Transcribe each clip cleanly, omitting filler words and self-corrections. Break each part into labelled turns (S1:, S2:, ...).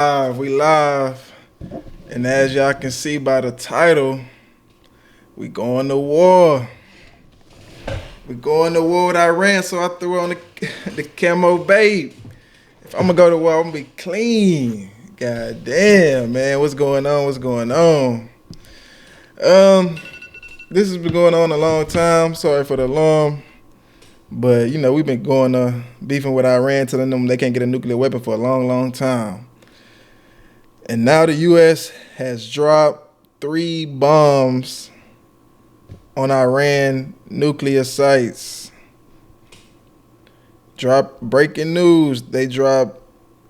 S1: We live, and as y'all can see by the title, we going to war. We going to war with Iran, so I threw on the camo babe. If I'm gonna go to war, I'm gonna be clean. God damn, man, what's going on? What's going on? This has been going on a long time. Sorry for the alarm, but we've been going beefing with Iran, telling them they can't get a nuclear weapon for a long, long time. And now the U.S. has dropped 3 bombs on Iran nuclear sites. Breaking news, they dropped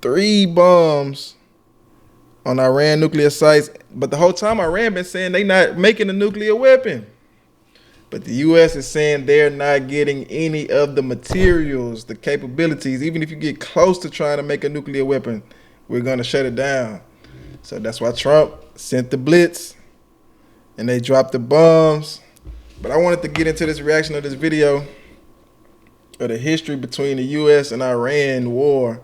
S1: 3 bombs on Iran nuclear sites. But the whole time Iran been saying they not making a nuclear weapon. But the U.S. is saying they're not getting any of the materials, the capabilities. Even if you get close to trying to make a nuclear weapon, we're going to shut it down. So that's why Trump sent the blitz and they dropped the bombs. But I wanted to get into this reaction of this video of the history between the U.S. and Iran war.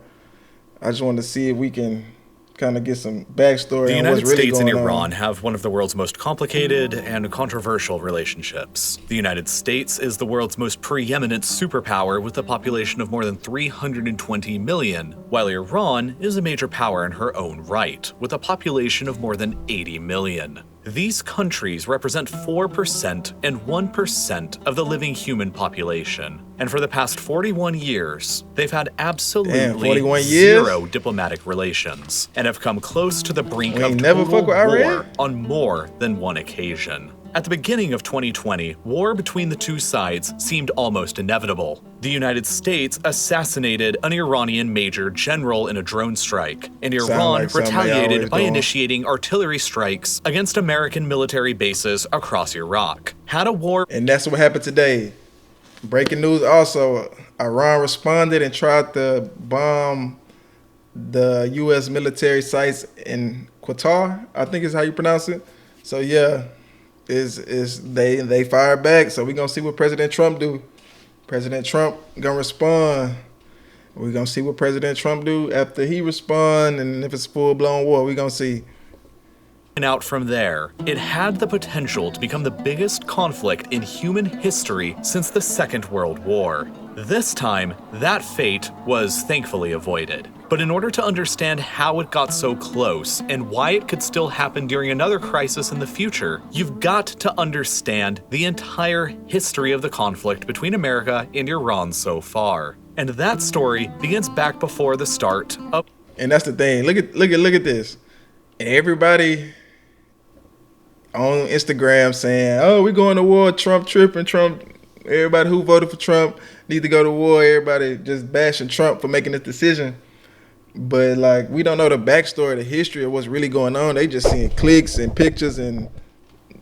S1: I just wanted to see if we can kind of get some backstory
S2: The
S1: on what's
S2: United
S1: really
S2: States and
S1: going
S2: Iran
S1: on.
S2: have one of the world's most complicated and controversial relationships. The United States is the world's most preeminent superpower with a population of more than 320 million, while Iran is a major power in her own right, with a population of more than 80 million. These countries represent 4% and 1% of the living human population. And for the past 41 years, they've had absolutely
S1: 41 years?
S2: zero diplomatic relations and have come close to the brink
S1: We
S2: of
S1: ain't never
S2: total
S1: fuck with Iran?
S2: war on more than one occasion. At the beginning of 2020, war between the two sides seemed almost inevitable. The United States assassinated an Iranian major general in a drone strike, and Iran
S1: like something they always
S2: retaliated by
S1: doing.
S2: initiating artillery strikes against American military bases across Iraq. Had a war
S1: And that's what happened today. Breaking news also, Iran responded and tried to bomb the U.S. military sites in Qatar, I think is how you pronounce it. So yeah, they fired back. So we're going to see what President Trump do. President Trump going to respond. We're going to see what President Trump do after he respond, and if it's full-blown war, we're going to see.
S2: out from there, it had the potential to become the biggest conflict in human history since the Second World War. This time, that fate was thankfully avoided. But in order to understand how it got so close and why it could still happen during another crisis in the future, you've got to understand the entire history of the conflict between America and Iran so far. And that story begins back before the start of
S1: And that's the thing. Look at this. Everybody on Instagram saying, "Oh, we're going to war. Trump tripping. Trump." Everybody who voted for Trump need to go to war. Everybody just bashing Trump for making this decision. But like, we don't know the backstory, the history of what's really going on. They just seeing clicks and pictures, and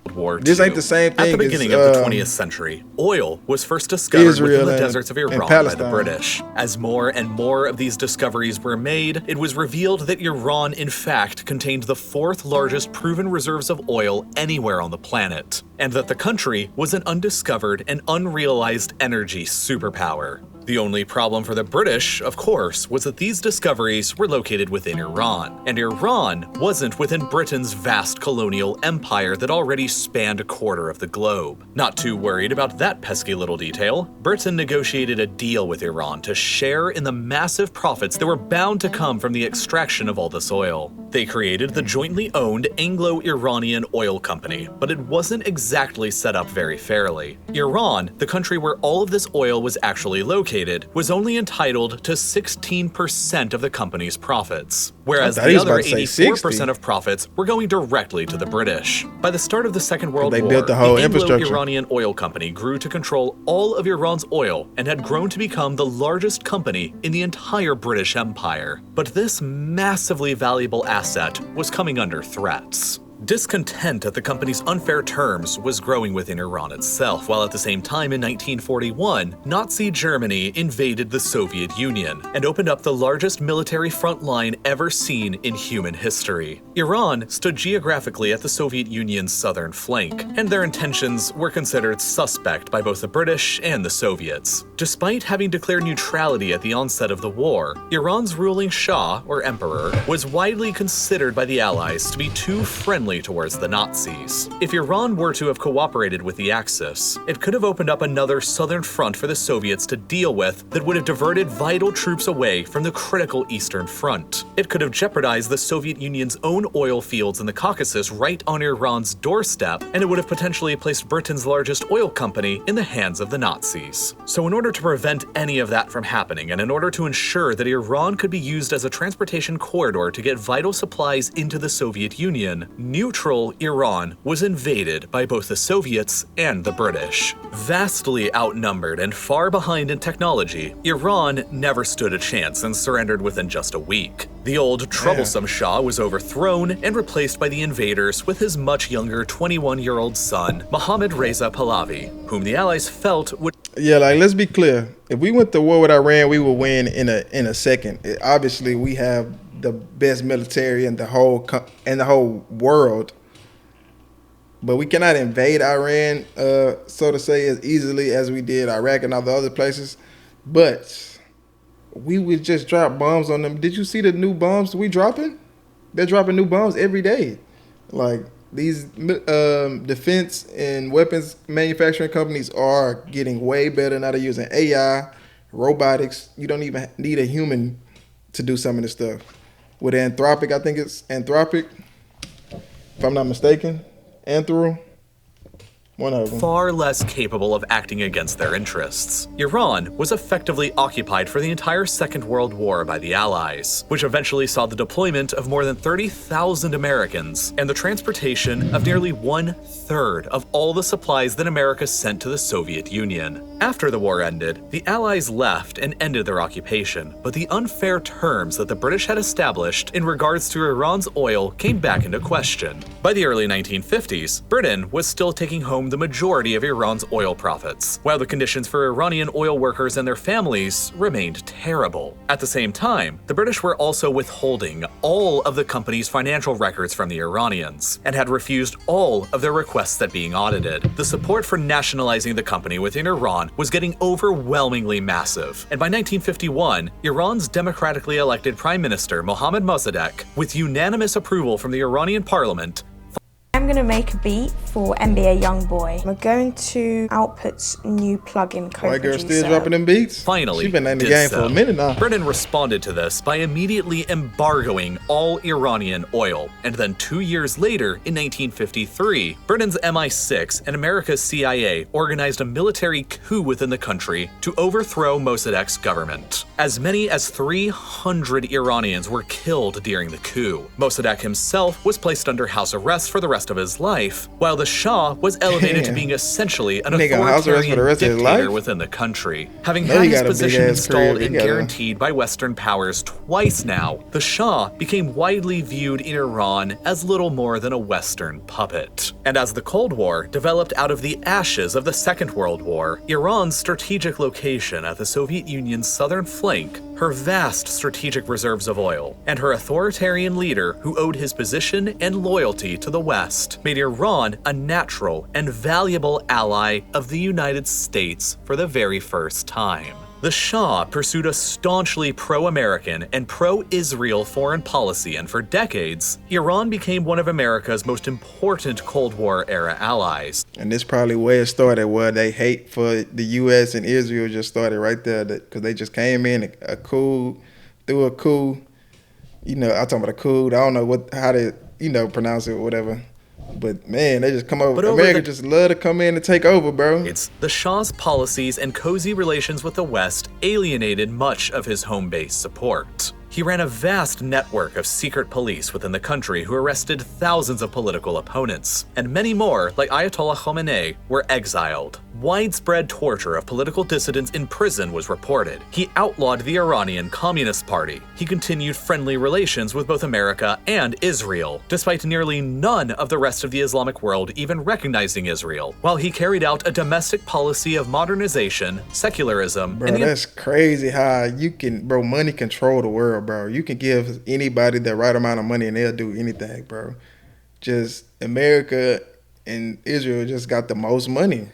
S2: World War
S1: This
S2: II.
S1: ain't the same
S2: At
S1: thing
S2: the beginning
S1: as,
S2: of the 20th century, oil was first discovered
S1: Israel
S2: within the
S1: and-
S2: deserts of
S1: and
S2: Iran by the
S1: Palestine.
S2: British. As more and more of these discoveries were made, it was revealed that Iran in fact contained the 4th largest proven reserves of oil anywhere on the planet, and that the country was an undiscovered and unrealized energy superpower. The only problem for the British, of course, was that these discoveries were located within Iran, and Iran wasn't within Britain's vast colonial empire that already spanned a quarter of the globe. Not too worried about that pesky little detail, Britain negotiated a deal with Iran to share in the massive profits that were bound to come from the extraction of all this oil. They created the jointly owned Anglo-Iranian Oil Company, but it wasn't exactly set up very fairly. Iran, the country where all of this oil was actually located, was only entitled to 16% of the company's profits, whereas
S1: I thought he
S2: the
S1: was
S2: other
S1: about to say
S2: 84%
S1: 60.
S2: of profits were going directly to the British. By the start of the Second World
S1: They
S2: War,
S1: built the whole
S2: the
S1: infrastructure.
S2: Anglo-Iranian Oil Company grew to control all of Iran's oil and had grown to become the largest company in the entire British Empire. But this massively valuable asset was coming under threats. Discontent at the company's unfair terms was growing within Iran itself, while at the same time in 1941, Nazi Germany invaded the Soviet Union and opened up the largest military front line ever seen in human history. Iran stood geographically at the Soviet Union's southern flank, and their intentions were considered suspect by both the British and the Soviets. Despite having declared neutrality at the onset of the war, Iran's ruling Shah, or emperor, was widely considered by the Allies to be too friendly towards the Nazis. If Iran were to have cooperated with the Axis, it could have opened up another southern front for the Soviets to deal with that would have diverted vital troops away from the critical Eastern Front. It could have jeopardized the Soviet Union's own oil fields in the Caucasus right on Iran's doorstep, and it would have potentially placed Britain's largest oil company in the hands of the Nazis. So in order to prevent any of that from happening, and in order to ensure that Iran could be used as a transportation corridor to get vital supplies into the Soviet Union, neutral Iran was invaded by both the Soviets and the British. Vastly outnumbered and far behind in technology, Iran never stood a chance and surrendered within just a week. The old, troublesome Shah was overthrown and replaced by the invaders with his much younger 21-year-old son, Mohammad Reza Pahlavi, whom the Allies felt would...
S1: Yeah, like, let's be clear. If we went to war with Iran, we would win in a second. Obviously, we have the best military in the whole world, but we cannot invade Iran, so to say, as easily as we did Iraq and all the other places. But we would just drop bombs on them. Did you see the new bombs we dropping? They're dropping new bombs every day. Like, these defense and weapons manufacturing companies are getting way better now. They're using AI, robotics. You don't even need a human to do some of this stuff. With Anthropic, I think it's Anthropic, if I'm not mistaken. Anthro, one of them.
S2: Far less capable of acting against their interests. Iran was effectively occupied for the entire Second World War by the Allies, which eventually saw the deployment of more than 30,000 Americans and the transportation of nearly 1/3 of all the supplies that America sent to the Soviet Union. After the war ended, the Allies left and ended their occupation, but the unfair terms that the British had established in regards to Iran's oil came back into question. By the early 1950s, Britain was still taking home the majority of Iran's oil profits, while the conditions for Iranian oil workers and their families remained terrible. At the same time, the British were also withholding all of the company's financial records from the Iranians, and had refused all of their requests at being audited. The support for nationalizing the company within Iran was getting overwhelmingly massive, and by 1951, Iran's democratically elected Prime Minister Mohammad Mossadegh, with unanimous approval from the Iranian parliament,
S3: I'm going to make a beat for NBA Youngboy. We're going to Output's new plugin co-producer.
S1: White girl still dropping them beats?
S2: Finally,
S1: she's been in the game for a minute now.
S2: Britain responded to this by immediately embargoing all Iranian oil. And then 2 years later, in 1953, Britain's MI6 and America's CIA organized a military coup within the country to overthrow Mossadegh's government. As many as 300 Iranians were killed during the coup. Mossadegh himself was placed under house arrest for the rest of his life, while the Shah was elevated to being essentially an authoritarian dictator within the country. Having had his position installed and guaranteed by Western powers twice now, the Shah became widely viewed in Iran as little more than a Western puppet. And as the Cold War developed out of the ashes of the Second World War, Iran's strategic location at the Soviet Union's southern flank, her vast strategic reserves of oil, and her authoritarian leader who owed his position and loyalty to the West, made Iran a natural and valuable ally of the United States for the very first time. The Shah pursued a staunchly pro-American and pro-Israel foreign policy, and for decades, Iran became one of America's most important Cold War-era allies.
S1: And this probably where it started, where they hate for the U.S. and Israel just started right there, because they just came in through a coup. You know, I'm talking about a coup. I don't know how to, pronounce it or whatever. But man, they just come over. America just love to come in and take over, bro.
S2: It's the Shah's policies and cozy relations with the West alienated much of his home base support. He ran a vast network of secret police within the country who arrested thousands of political opponents, and many more, like Ayatollah Khomeini, were exiled. Widespread torture of political dissidents in prison was reported. He outlawed the Iranian Communist Party. He continued friendly relations with both America and Israel, despite nearly none of the rest of the Islamic world even recognizing Israel, while he carried out a domestic policy of modernization, secularism,
S1: Bro, that's crazy how money control the world, bro. You can give anybody the right amount of money and they'll do anything, bro. Just America and Israel just got the most money.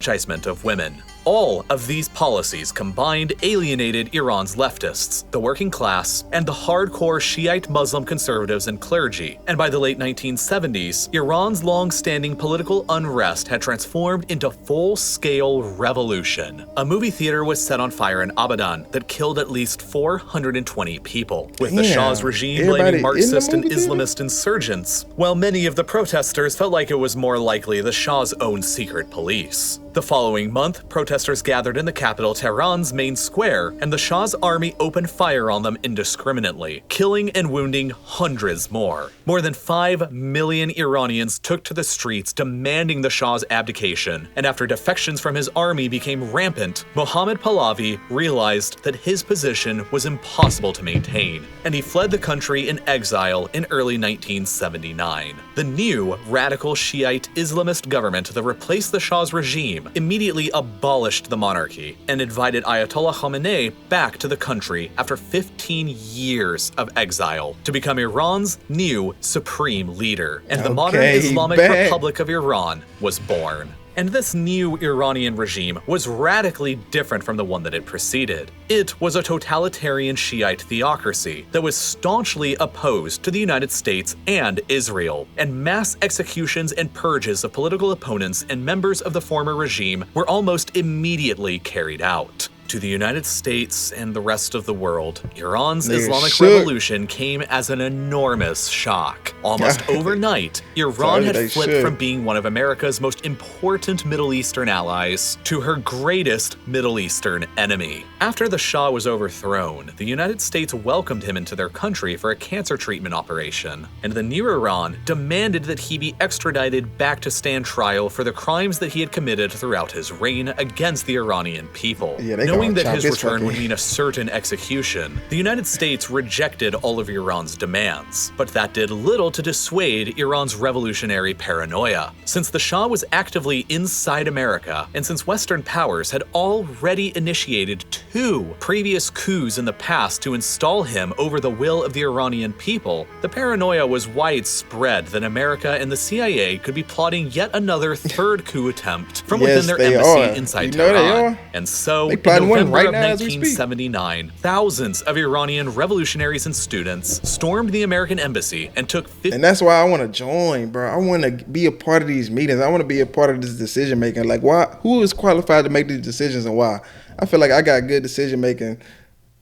S2: Of women. All of these policies combined alienated Iran's leftists, the working class, and the hardcore Shiite Muslim conservatives and clergy. And by the late 1970s, Iran's long-standing political unrest had transformed into full-scale revolution. A movie theater was set on fire in Abadan that killed at least 420 people, with the Shah's regime blaming Marxist and Islamist insurgents, while many of the protesters felt like it was more likely the Shah's own secret police. The following month, protesters gathered in the capital Tehran's main square, and the Shah's army opened fire on them indiscriminately, killing and wounding hundreds more. More than 5 million Iranians took to the streets demanding the Shah's abdication, and after defections from his army became rampant, Mohammad Pahlavi realized that his position was impossible to maintain, and he fled the country in exile in early 1979. The new radical Shiite Islamist government that replaced the Shah's regime immediately abolished the monarchy and invited Ayatollah Khomeini back to the country after 15 years of exile to become Iran's new supreme leader, and the modern Islamic Republic of Iran was born. And this new Iranian regime was radically different from the one that it preceded. It was a totalitarian Shiite theocracy that was staunchly opposed to the United States and Israel, and mass executions and purges of political opponents and members of the former regime were almost immediately carried out. To the United States and the rest of the world, Iran's Islamic Revolution came as an enormous shock. Almost overnight, Iran had flipped from being one of America's most important Middle Eastern allies to her greatest Middle Eastern enemy. After the Shah was overthrown, the United States welcomed him into their country for a cancer treatment operation, and the new Iran demanded that he be extradited back to stand trial for the crimes that he had committed throughout his reign against the Iranian people. Knowing that his return would mean a certain execution, the United States rejected all of Iran's demands. But that did little to dissuade Iran's revolutionary paranoia. Since the Shah was actively inside America, and since Western powers had already initiated 2 previous coups in the past to install him over the will of the Iranian people, the paranoia was widespread that America and the CIA could be plotting yet another 3rd coup attempt from within their embassy inside Tehran. And so, in November of 1979, thousands of Iranian revolutionaries and students stormed the American embassy and took 50.
S1: And that's why I want to join, bro. I want to be a part of these meetings. I want to be a part of this decision making. Like, why? Who is qualified to make these decisions and why? I feel like I got good decision making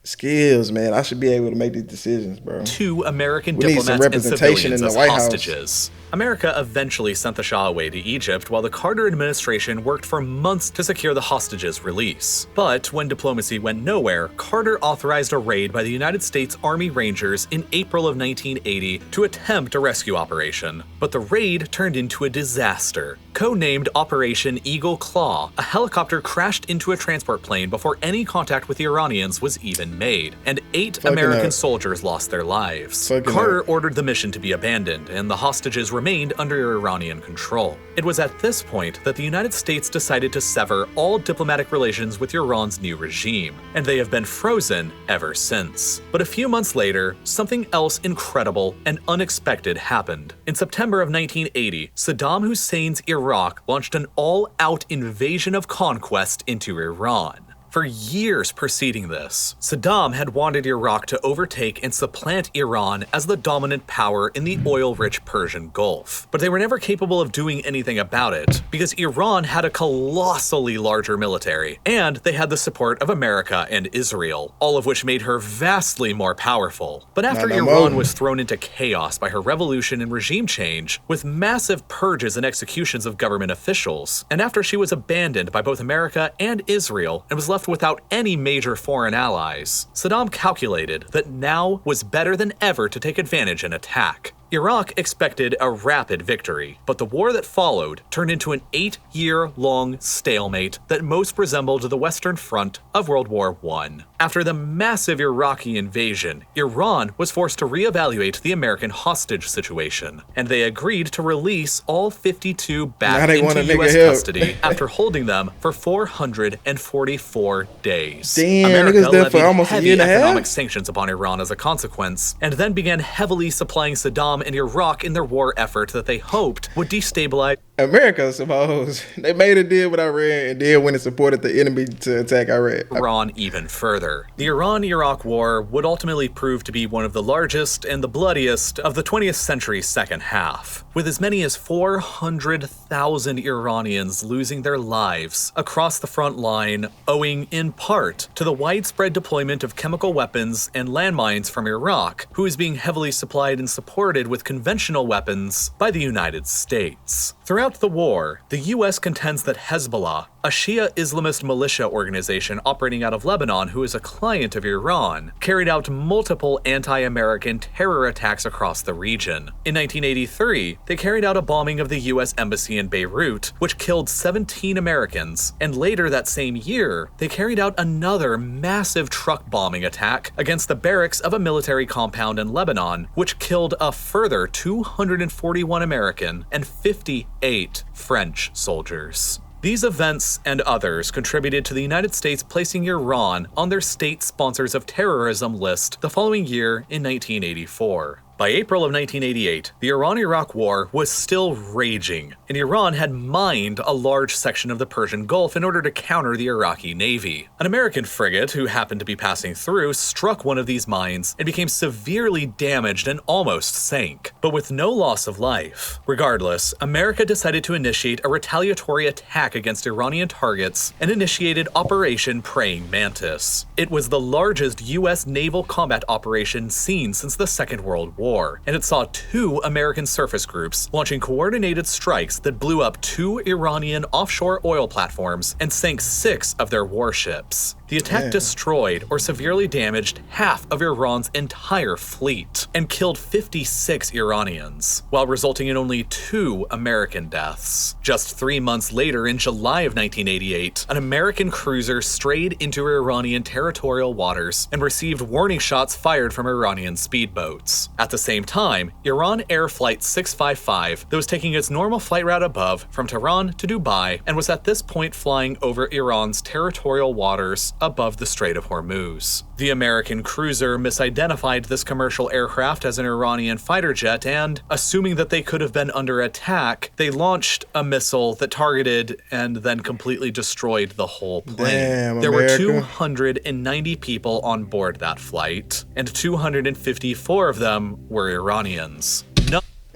S1: skills, man. I should be able to make these decisions, bro.
S2: 2 American diplomats and civilians as hostages. America eventually sent the Shah away to Egypt, while the Carter administration worked for months to secure the hostages' release. But when diplomacy went nowhere, Carter authorized a raid by the United States Army Rangers in April of 1980 to attempt a rescue operation. But the raid turned into a disaster. Codenamed Operation Eagle Claw, a helicopter crashed into a transport plane before any contact with the Iranians was even made, and 8 American soldiers lost their lives. Carter ordered the mission to be abandoned, and the hostages remained under Iranian control. It was at this point that the United States decided to sever all diplomatic relations with Iran's new regime, and they have been frozen ever since. But a few months later, something else incredible and unexpected happened. In September of 1980, Saddam Hussein's Iraq launched an all-out invasion of conquest into Iran. For years preceding this, Saddam had wanted Iraq to overtake and supplant Iran as the dominant power in the oil-rich Persian Gulf. But they were never capable of doing anything about it, because Iran had a colossally larger military, and they had the support of America and Israel, all of which made her vastly more powerful. But after Iran was thrown into chaos by her revolution and regime change, with massive purges and executions of government officials, and after she was abandoned by both America and Israel and was left left without any major foreign allies, Saddam calculated that now was better than ever to take advantage and attack. Iraq expected a rapid victory, but the war that followed turned into an 8-year-long stalemate that most resembled the Western Front of World War I. After the massive Iraqi invasion, Iran was forced to reevaluate the American hostage situation, and they agreed to release all 52 back into U.S. custody after holding them for 444 days.
S1: Damn,
S2: America
S1: niggas there
S2: levied
S1: for almost a year and a half?
S2: economic sanctions upon Iran as a consequence, and then began heavily supplying Saddam and Iraq in their war effort that they hoped would destabilize
S1: America, suppose. They made a deal with Iran and then went and supported the enemy to attack
S2: Iran even further. The Iran-Iraq War would ultimately prove to be one of the largest and the bloodiest of the 20th century's second half, with as many as 400,000 Iranians losing their lives across the front line, owing in part to the widespread deployment of chemical weapons and landmines from Iraq, who is being heavily supplied and supported with conventional weapons by the United States. Throughout the war, the U.S. contends that Hezbollah, a Shia Islamist militia organization operating out of Lebanon who is a client of Iran, carried out multiple anti-American terror attacks across the region. In 1983, they carried out a bombing of the U.S. Embassy in Beirut, which killed 17 Americans, and later that same year, they carried out another massive truck bombing attack against the barracks of a military compound in Lebanon, which killed a further 241 American and 58 French soldiers. These events and others contributed to the United States placing Iran on their state sponsors of terrorism list the following year in 1984. By April of 1988, the Iran-Iraq War was still raging, and Iran had mined a large section of the Persian Gulf in order to counter the Iraqi Navy. An American frigate who happened to be passing through struck one of these mines and became severely damaged and almost sank, but with no loss of life. Regardless, America decided to initiate a retaliatory attack against Iranian targets and initiated Operation Praying Mantis. It was the largest U.S. naval combat operation seen since the Second World War. And it saw 2 American surface groups launching coordinated strikes that blew up 2 Iranian offshore oil platforms and sank 6 of their warships. The attack destroyed or severely damaged half of Iran's entire fleet and killed 56 Iranians, while resulting in only 2 American deaths. Just 3 months later, in July of 1988, an American cruiser strayed into Iranian territorial waters and received warning shots fired from Iranian speedboats. At the same time, Iran Air Flight 655, that was taking its normal flight route above from Tehran to Dubai and was at this point flying over Iran's territorial waters above the Strait of Hormuz. The American cruiser misidentified this commercial aircraft as an Iranian fighter jet and, assuming that they could have been under attack, they launched a missile that targeted and then completely destroyed the whole plane. There were 290 people on board that flight, and 254 of them were Iranians.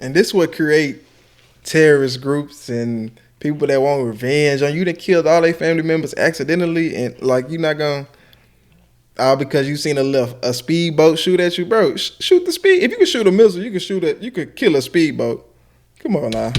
S1: And this would create terrorist groups and people that want revenge on you that killed all their family members accidentally, and like you're not gonna because you seen a speedboat shoot at you, bro. Shoot the speed. If you can shoot a missile, you could kill a speedboat. Come on now.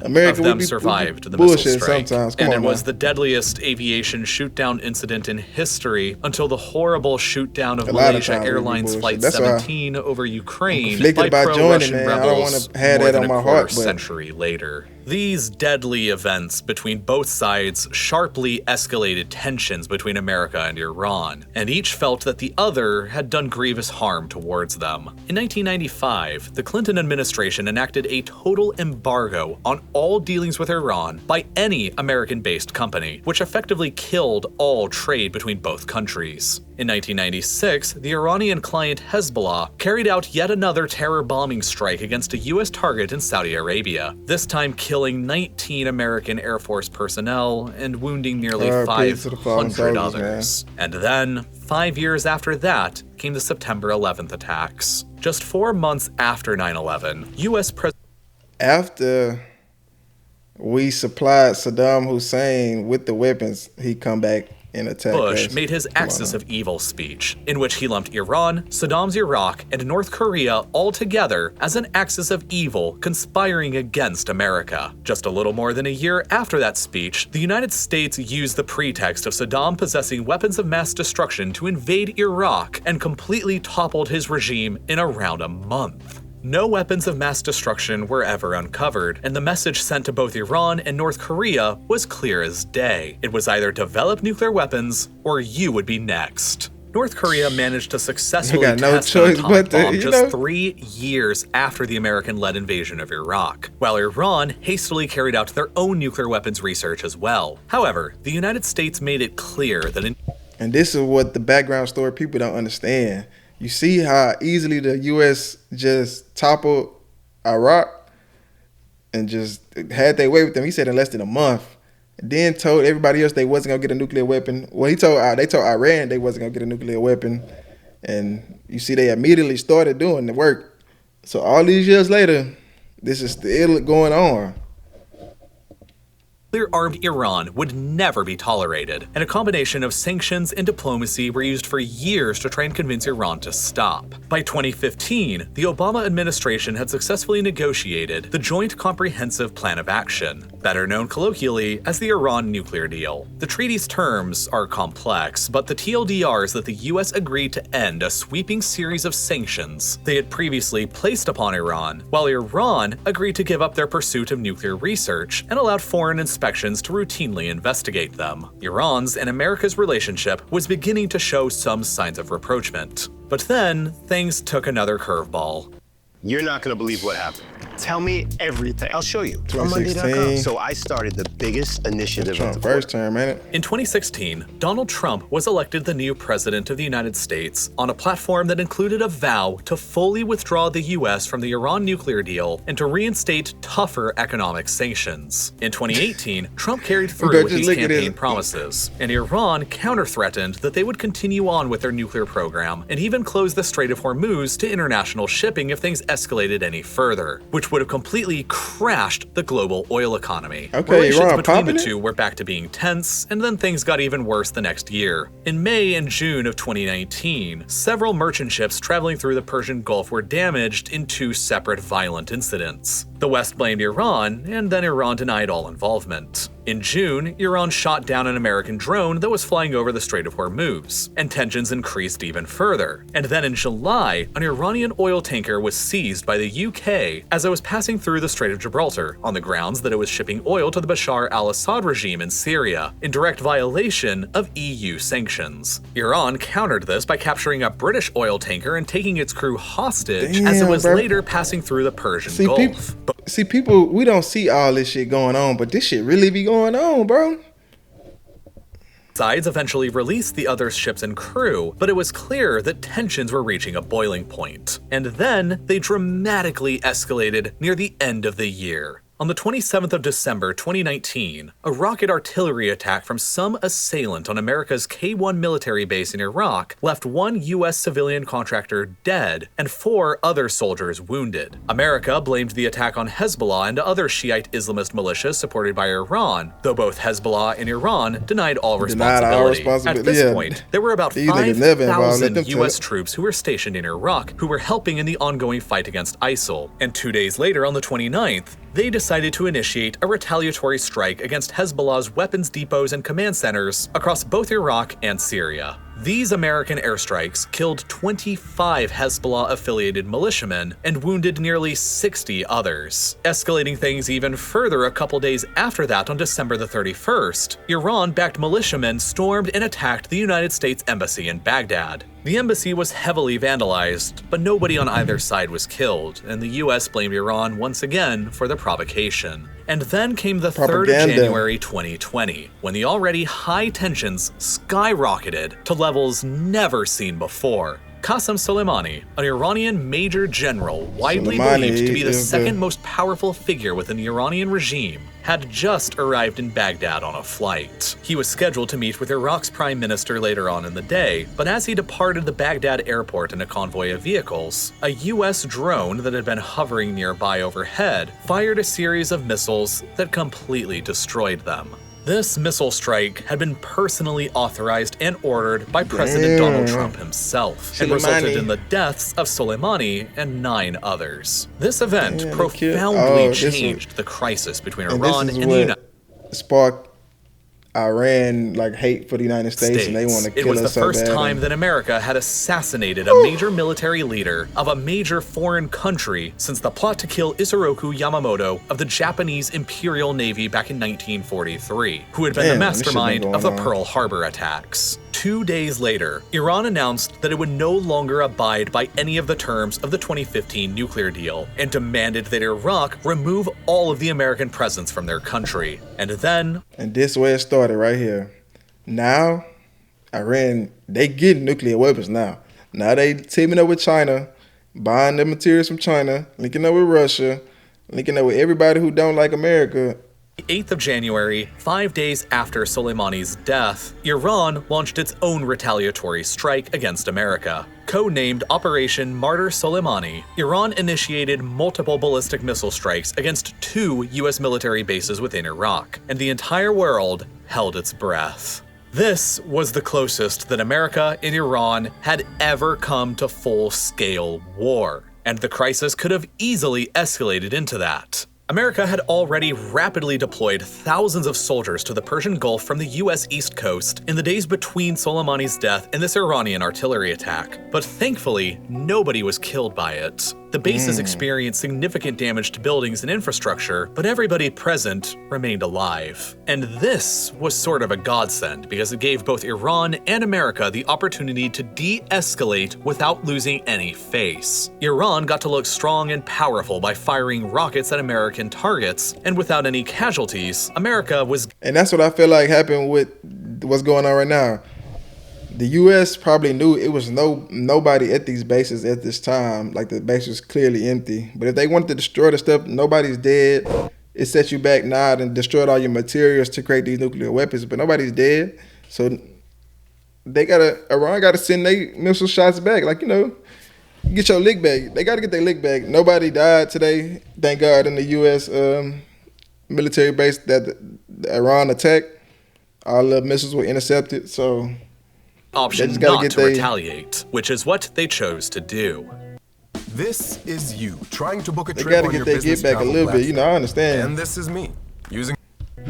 S1: America
S2: of them survived the missile strike, and it was the deadliest aviation shoot-down incident in history until the horrible shoot-down of Malaysia Airlines Flight 17 over Ukraine by pro-Russian rebels more than a quarter century later. These deadly events between both sides sharply escalated tensions between America and Iran, and each felt that the other had done grievous harm towards them. In 1995, the Clinton administration enacted a total embargo on all dealings with Iran by any American-based company, which effectively killed all trade between both countries. In 1996, the Iranian client Hezbollah carried out yet another terror bombing strike against a U.S. target in Saudi Arabia, this time killing 19 American Air Force personnel and wounding nearly 500 others. And then, 5 years after that, came the September 11th attacks. Just 4 months after 9/11, U.S. President...
S1: After we supplied Saddam Hussein with the weapons, he come back and attack
S2: Bush
S1: us.
S2: made his
S1: Come on
S2: axis
S1: now.
S2: of evil speech, in which he lumped Iran, Saddam's Iraq, and North Korea all together as an axis of evil conspiring against America. Just a little more than a year after that speech, the United States used the pretext of Saddam possessing weapons of mass destruction to invade Iraq and completely toppled his regime in around a month. No weapons of mass destruction were ever uncovered, and the message sent to both Iran and North Korea was clear as day. It was either develop nuclear weapons, or you would be next. North Korea managed to successfully
S1: You got no
S2: test an
S1: choice
S2: atomic
S1: but to,
S2: bomb
S1: you
S2: just
S1: know.
S2: 3 years after the American-led invasion of Iraq, while Iran hastily carried out their own nuclear weapons research as well. However, the United States made it clear that in
S1: And this is what the background story people don't understand. You see how easily the U.S. just toppled Iraq and just had their way with them. He said in less than a month. And then told everybody else they wasn't gonna get a nuclear weapon. Well, they told Iran they wasn't gonna get a nuclear weapon. And you see they immediately started doing the work. So all these years later, this is still going on.
S2: nuclear-armed Iran would never be tolerated, and a combination of sanctions and diplomacy were used for years to try and convince Iran to stop. By 2015, the Obama administration had successfully negotiated the Joint Comprehensive Plan of Action, better known colloquially as the Iran nuclear deal. The treaty's terms are complex, but the TLDR is that the US agreed to end a sweeping series of sanctions they had previously placed upon Iran, while Iran agreed to give up their pursuit of nuclear research and allowed foreign inspections to routinely investigate them. Iran's and America's relationship was beginning to show some signs of rapprochement. But then, things took another curveball.
S4: You're not gonna believe what happened. Tell me everything. I'll show you.
S1: 2016.
S4: So I started the biggest initiative of
S1: Trump
S4: the
S1: first term, ain't it?
S2: In 2016, Donald Trump was elected the new president of the United States on a platform that included a vow to fully withdraw the US from the Iran nuclear deal and to reinstate tougher economic sanctions. In 2018, Trump carried through with
S1: just
S2: these
S1: look at
S2: campaign
S1: it.
S2: promises, and Iran counter-threatened that they would continue on with their nuclear program and even close the Strait of Hormuz to international shipping if things escalated any further, which would have completely crashed the global oil economy.
S1: Okay,
S2: Relations
S1: Iran
S2: between the
S1: popping it?
S2: two were back to being tense, and then things got even worse the next year. In May and June of 2019, several merchant ships traveling through the Persian Gulf were damaged in two separate violent incidents. The West blamed Iran, and then Iran denied all involvement. In June, Iran shot down an American drone that was flying over the Strait of Hormuz, and tensions increased even further. And then in July, an Iranian oil tanker was seized by the UK as it was passing through the Strait of Gibraltar on the grounds that it was shipping oil to the Bashar al-Assad regime in Syria, in direct violation of EU sanctions. Iran countered this by capturing a British oil tanker and taking its crew hostage as it
S1: Damn,
S2: was
S1: bro.
S2: later passing through the Persian
S1: See,
S2: Gulf.
S1: people, we don't see all this shit going on, but this shit really be going on, bro.
S2: Sides eventually released the other ships and crew, but it was clear that tensions were reaching a boiling point. And then they dramatically escalated near the end of the year. On the 27th of December 2019, a rocket artillery attack from some assailant on America's K-1 military base in Iraq left one U.S. civilian contractor dead and 4 other soldiers wounded. America blamed the attack on Hezbollah and other Shiite Islamist militias supported by Iran, though both Hezbollah and Iran denied all
S1: Denied all
S2: responsibility. At
S1: responsibility,
S2: this
S1: yeah.
S2: point, there were about
S1: These niggas never involved. Let
S2: 5,000
S1: them
S2: U.S.
S1: tell it.
S2: troops who were stationed in Iraq who were helping in the ongoing fight against ISIL. And 2 days later, on the 29th, they decided to initiate a retaliatory strike against Hezbollah's weapons depots and command centers across both Iraq and Syria. These American airstrikes killed 25 Hezbollah-affiliated militiamen and wounded nearly 60 others. Escalating things even further a couple days after that, on December the 31st, Iran-backed militiamen stormed and attacked the United States Embassy in Baghdad. The embassy was heavily vandalized, but nobody on either side was killed, and the US blamed Iran once again for the provocation. And then came the 3rd of
S1: Propaganda.
S2: January 2020, when the already high tensions skyrocketed to levels never seen before. Qasem Soleimani, an Iranian major general widely
S1: Soleimani
S2: believed to be the
S1: is the-
S2: second most powerful figure within the Iranian regime, had just arrived in Baghdad on a flight. He was scheduled to meet with Iraq's prime minister later on in the day, but as he departed the Baghdad airport in a convoy of vehicles, a US drone that had been hovering nearby overhead fired a series of missiles that completely destroyed them. This missile strike had been personally authorized and ordered by President Donald Trump himself and resulted in the deaths of Soleimani and 9 others. This event profoundly changed the crisis between Iran and the United States.
S1: Sparked Iran like hate for the United States, and they want to kill us.
S2: It was the first time that America had assassinated a major military leader of a major foreign country since the plot to kill Isoroku Yamamoto of the Japanese Imperial Navy back in 1943, who had been the mastermind of the Pearl Harbor attacks. 2 days later, Iran announced that it would no longer abide by any of the terms of the 2015 nuclear deal and demanded that Iraq remove all of the American presence from their country. And then...
S1: And this way it started right here. Now, Iran, they get nuclear weapons now. Now they teaming up with China, buying the materials from China, linking up with Russia, linking up with everybody who don't like America.
S2: 8th of January, 5 days after Soleimani's death, Iran launched its own retaliatory strike against America. Codenamed Operation Martyr Soleimani, Iran initiated multiple ballistic missile strikes against 2 U.S. military bases within Iraq, and the entire world held its breath. This was the closest that America and Iran had ever come to full-scale war, and the crisis could have easily escalated into that. America had already rapidly deployed thousands of soldiers to the Persian Gulf from the US East Coast in the days between Soleimani's death and this Iranian artillery attack, but thankfully, nobody was killed by it. The bases experienced significant damage to buildings and infrastructure, but everybody present remained alive. And this was sort of a godsend because it gave both Iran and America the opportunity to de-escalate without losing any face. Iran got to look strong and powerful by firing rockets at American targets, and without any casualties, America was...
S1: And that's what I feel like happened with what's going on right now. The U.S. probably knew it was nobody at these bases at this time. Like, the base was clearly empty. But if they wanted to destroy the stuff, nobody's dead. It set you back now and destroyed all your materials to create these nuclear weapons, but nobody's dead. So Iran gotta send their missile shots back. Like, get your lick back. They gotta get their lick back. Nobody died today, thank God, in the U.S. Military base that the Iran attacked. All the missiles were intercepted, so...
S2: option not to retaliate, which is what they chose to do.
S5: This is you trying to book a trip
S1: they gotta
S5: on
S1: get
S5: your
S1: their
S5: business
S1: get back a little
S5: platform.
S1: bit, I understand.
S5: And this is me using...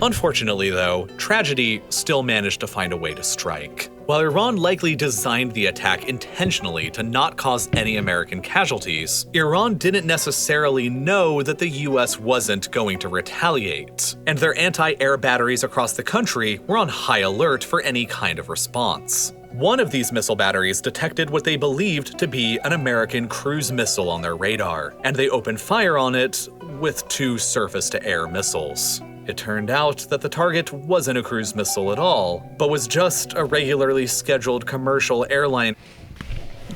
S2: Unfortunately, though, tragedy still managed to find a way to strike. While Iran likely designed the attack intentionally to not cause any American casualties, Iran didn't necessarily know that the US wasn't going to retaliate, and their anti-air batteries across the country were on high alert for any kind of response. One of these missile batteries detected what they believed to be an American cruise missile on their radar, and they opened fire on it with 2 surface-to-air missiles. It turned out that the target wasn't a cruise missile at all, but was just a regularly scheduled commercial airline.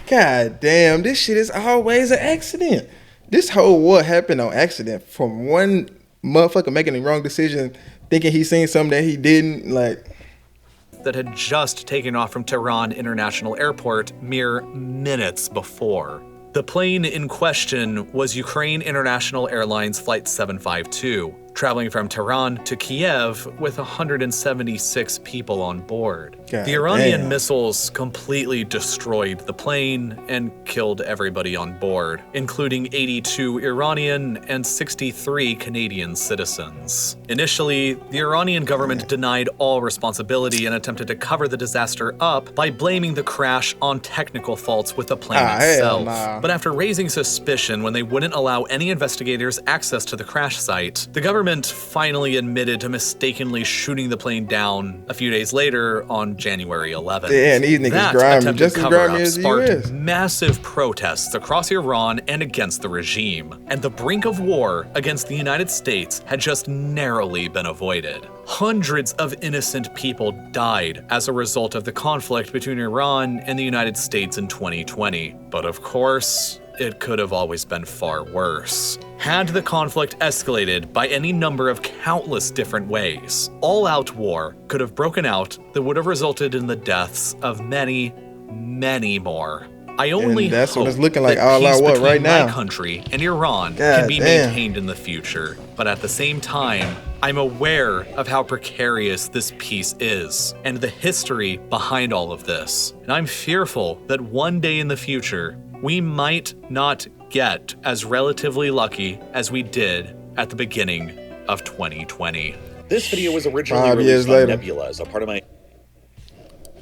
S1: God damn, this shit is always an accident. This whole war happened on accident from one motherfucker making the wrong decision, thinking he seen something that he didn't,
S2: that had just taken off from Tehran International Airport mere minutes before. The plane in question was Ukraine International Airlines Flight 752, traveling from Tehran to Kiev with 176 people on board.
S1: God
S2: the Iranian
S1: damn.
S2: missiles completely destroyed the plane and killed everybody on board, including 82 Iranian and 63 Canadian citizens. Initially, the Iranian government denied all responsibility and attempted to cover the disaster up by blaming the crash on technical faults with the plane itself.
S1: Nah.
S2: But after raising suspicion when they wouldn't allow any investigators access to the crash site, the government finally admitted to mistakenly shooting the plane down a few days later on January 11th.
S1: Yeah, and these niggas
S2: that
S1: grimy,
S2: attempted
S1: just as
S2: cover-up
S1: grimy as the
S2: sparked
S1: US.
S2: massive protests across Iran and against the regime, and the brink of war against the United States had just narrowly been avoided. Hundreds of innocent people died as a result of the conflict between Iran and the United States in 2020. But of course, it could have always been far worse. Had the conflict escalated by any number of countless different ways, all-out war could have broken out that would have resulted in the deaths of many, many more. I only
S1: And that's
S2: hope
S1: what it's looking like
S2: that
S1: all
S2: peace
S1: out war
S2: between
S1: right now.
S2: my country and Iran
S1: God
S2: can be
S1: damn.
S2: maintained in the future. But at the same time, I'm aware of how precarious this peace is and the history behind all of this. And I'm fearful that one day in the future, we might not get as relatively lucky as we did at the beginning of 2020.
S6: This video was originally
S1: 5 years
S6: released on
S1: later.
S6: Nebula as a part of my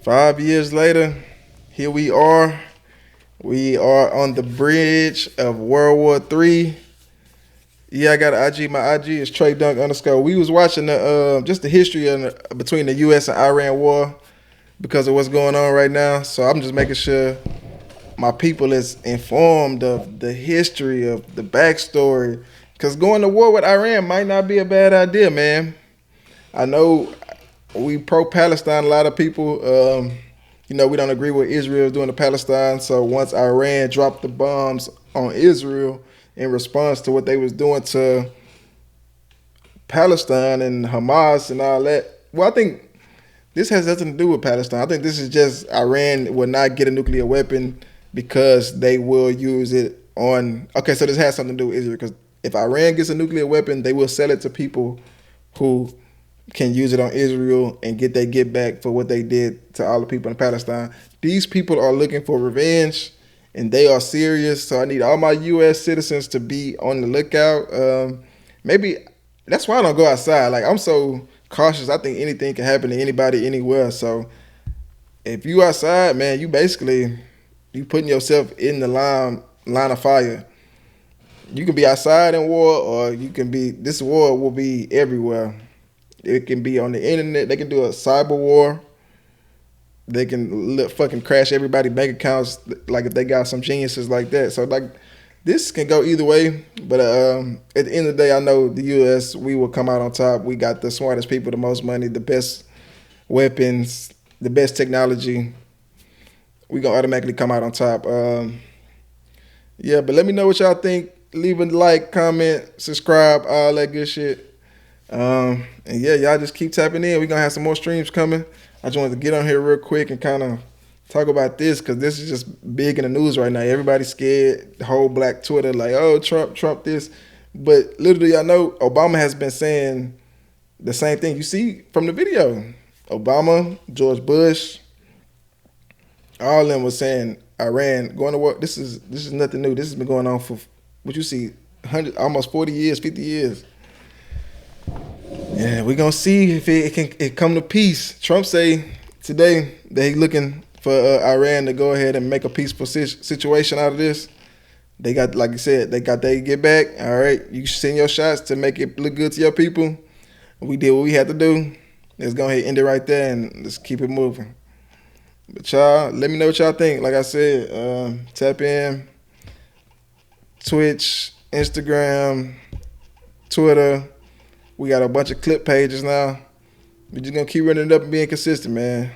S1: 5 years later, here we are. We are on the bridge of World War III. Yeah, I got an IG. My IG is Trey Dunk _. We was watching just the history between the U.S. and Iran war because of what's going on right now. So I'm just making sure my people is informed of the history of the backstory. Because going to war with Iran might not be a bad idea, man. I know we pro-Palestine, a lot of people. We don't agree with Israel doing to Palestine. So once Iran dropped the bombs on Israel in response to what they was doing to Palestine and Hamas and all that, well, I think this has nothing to do with Palestine. I think this is just Iran will not get a nuclear weapon because they will use it on. Okay, so this has something to do with Israel, because if Iran gets a nuclear weapon, they will sell it to people who can use it on Israel and get their get back for what they did to all the people in Palestine. These people are looking for revenge, and they are serious. So I need all my U.S. citizens to be on the lookout. Maybe that's why I don't go outside. Like, I'm so cautious. I think anything can happen to anybody, anywhere. So if you outside, man, you putting yourself in the line of fire. You can be outside in war, or this war will be everywhere. It can be on the internet. They can do a cyber war. They can fucking crash everybody's bank accounts, like if they got some geniuses like that. So like, this can go either way. But at the end of the day, I know the U.S., we will come out on top. We got the smartest people, the most money, the best weapons, the best technology. We gonna automatically come out on top. Yeah, but let me know what y'all think. Leave a like, comment, subscribe, all that good shit. And yeah, y'all just keep tapping in. We're gonna have some more streams coming. I just wanted to get on here real quick and kind of talk about this, because this is just big in the news right now. Everybody's scared. The whole black Twitter, like, oh, Trump this. But literally, I know Obama has been saying the same thing. You see from the video, Obama, George Bush, all of them was saying Iran going to war. This is nothing new. This has been going on for, what you see, almost 40 years, 50 years. Yeah, we're going to see if it can come to peace. Trump say today that he's looking for Iran to go ahead and make a peaceful situation out of this. They got, like you said, they got their get back. All right, you send your shots to make it look good to your people. We did what we had to do. Let's go ahead and end it right there, and let's keep it moving. But y'all, let me know what y'all think. Like I said, tap in, Twitch, Instagram, Twitter. We got a bunch of clip pages now. We're just going to keep running it up and being consistent, man.